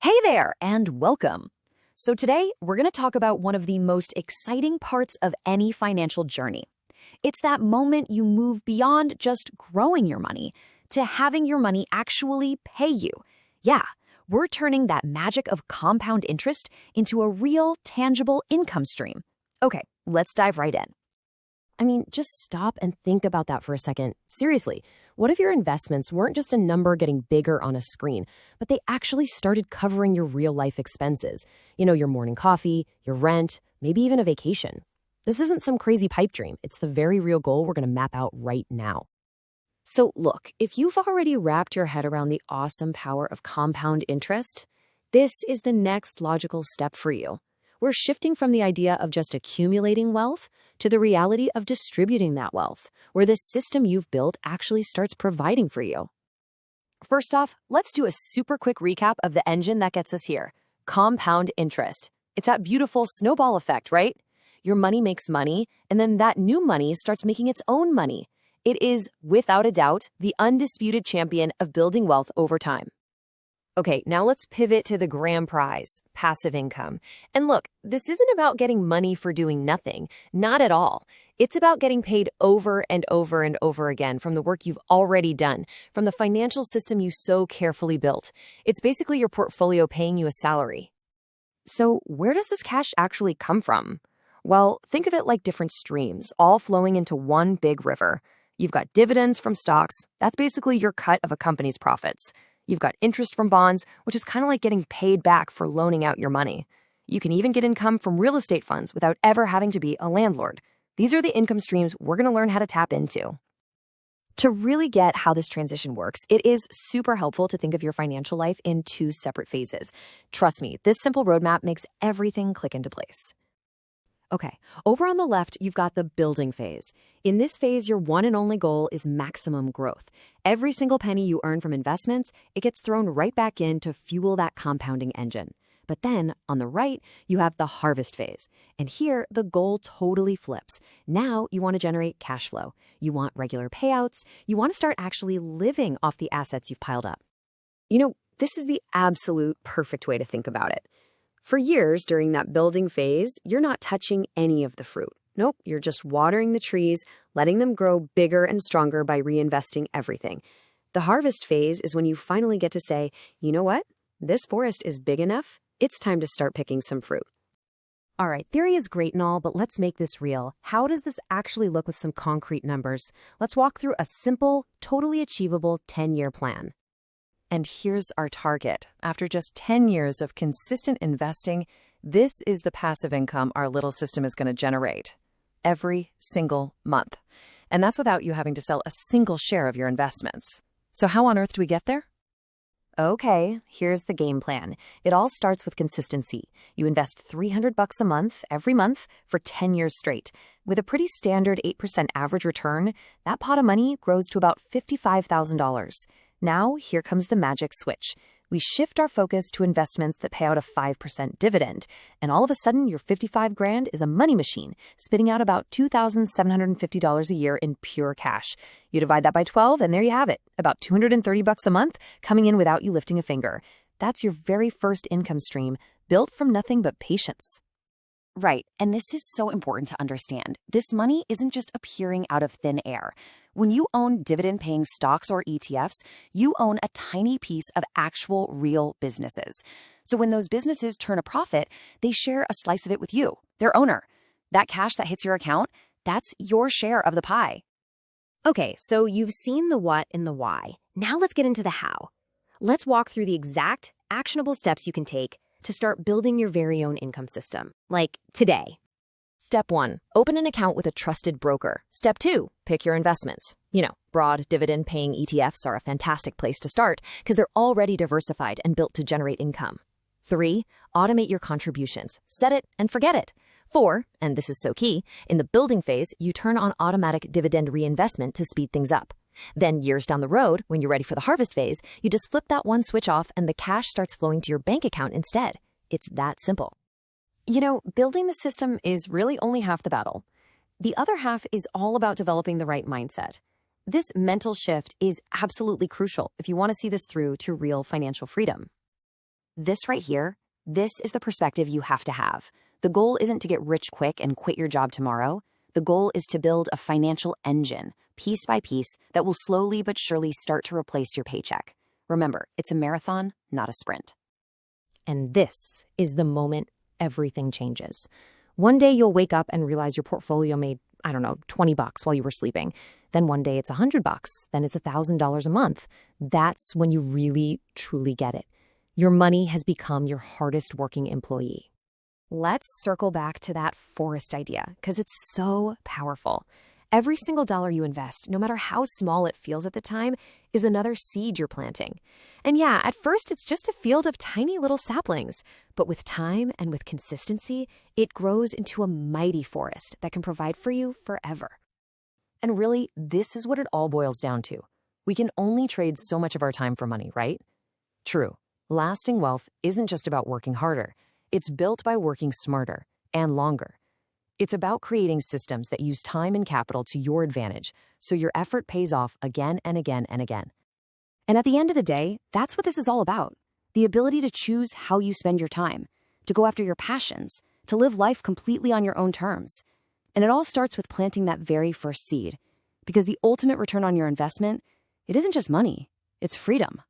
Hey there, and welcome. So, today we're going to talk about one of the most exciting parts of any financial journey. It's that moment you move beyond just growing your money to having your money actually pay you. Yeah, we're turning that magic of compound interest into a real, tangible income stream. Okay, let's dive right in. I mean, just stop and think about that for a second. Seriously, what if your investments weren't just a number getting bigger on a screen, but they actually started covering your real life expenses? Your morning coffee, your rent, maybe even a vacation. This isn't some crazy pipe dream. It's the very real goal we're going to map out right now. So, look, if you've already wrapped your head around the awesome power of compound interest, this is the next logical step for you. We're shifting from the idea of just accumulating wealth to the reality of distributing that wealth, where the system you've built actually starts providing for you. First off, let's do a super quick recap of the engine that gets us here. Compound interest. It's that beautiful snowball effect, right? Your money makes money, and then that new money starts making its own money. It is, without a doubt, the undisputed champion of building wealth over time. Okay, now let's pivot to the grand prize, passive income. And look, this isn't about getting money for doing nothing. Not at all. It's about getting paid over and over and over again from the work you've already done, from the financial system you so carefully built. It's basically your portfolio paying you a salary. So where does this cash actually come from? Well, think of it like different streams, all flowing into one big river. You've got dividends from stocks. That's basically your cut of a company's profits. You've got interest from bonds, which is kind of like getting paid back for loaning out your money. You can even get income from real estate funds without ever having to be a landlord. These are the income streams we're going to learn how to tap into. To really get how this transition works, it is super helpful to think of your financial life in two separate phases. Trust me, this simple roadmap makes everything click into place. Okay, over on the left, you've got the building phase. In this phase, your one and only goal is maximum growth. Every single penny you earn from investments, it gets thrown right back in to fuel that compounding engine. But then, on the right, you have the harvest phase. And here, the goal totally flips. Now, you want to generate cash flow. You want regular payouts. You want to start actually living off the assets you've piled up. This is the absolute perfect way to think about it. For years during that building phase, you're not touching any of the fruit. Nope, you're just watering the trees, letting them grow bigger and stronger by reinvesting everything. The harvest phase is when you finally get to say, you know what? This forest is big enough. It's time to start picking some fruit. All right, theory is great and all, but let's make this real. How does this actually look with some concrete numbers? Let's walk through a simple, totally achievable 10-year plan. And here's our target. After just 10 years of consistent investing, this is the passive income our little system is going to generate every single month. And that's without you having to sell a single share of your investments. So how on earth do we get there? Okay, here's the game plan. It all starts with consistency. You invest $300 a month every month for 10 years straight. With a pretty standard 8% average return, that pot of money grows to about $55,000. Now, here comes the magic switch. We shift our focus to investments that pay out a 5% dividend, and all of a sudden, your $55,000 is a money machine, spitting out about $2,750 a year in pure cash. You divide that by 12, and there you have it, about $230 a month coming in without you lifting a finger. That's your very first income stream, built from nothing but patience. Right, and this is so important to understand. This money isn't just appearing out of thin air. When you own dividend-paying stocks or ETFs, you own a tiny piece of actual real businesses. So when those businesses turn a profit, they share a slice of it with you, their owner. That cash that hits your account, that's your share of the pie. Okay, so you've seen the what and the why. Now let's get into the how. Let's walk through the exact, actionable steps you can take to start building your very own income system, like today. Step 1, open an account with a trusted broker. Step 2, pick your investments. Broad dividend-paying ETFs are a fantastic place to start because they're already diversified and built to generate income. 3, automate your contributions. Set it and forget it. 4, and this is so key, in the building phase, you turn on automatic dividend reinvestment to speed things up. Then years down the road, when you're ready for the harvest phase, you just flip that one switch off and the cash starts flowing to your bank account instead. It's that simple. Building the system is really only half the battle. The other half is all about developing the right mindset. This mental shift is absolutely crucial if you want to see this through to real financial freedom. This right here, this is the perspective you have to have. The goal isn't to get rich quick and quit your job tomorrow. The goal is to build a financial engine, piece by piece, that will slowly but surely start to replace your paycheck. Remember, it's a marathon, not a sprint. And this is the moment everything changes. One day you'll wake up and realize your portfolio made, I don't know, $20 while you were sleeping. Then one day it's $100. Then it's $1,000 a month. That's when you really, truly get it. Your money has become your hardest working employee. Let's circle back to that forest idea, because it's so powerful. Every single dollar you invest, no matter how small it feels at the time, is another seed you're planting. And yeah, at first it's just a field of tiny little saplings, but with time and with consistency, it grows into a mighty forest that can provide for you forever. And really, this is what it all boils down to. We can only trade so much of our time for money, right? True, lasting wealth isn't just about working harder. It's built by working smarter and longer. It's about creating systems that use time and capital to your advantage, so your effort pays off again and again and again. And at the end of the day, that's what this is all about. The ability to choose how you spend your time, to go after your passions, to live life completely on your own terms. And it all starts with planting that very first seed. Because the ultimate return on your investment, it isn't just money, it's freedom.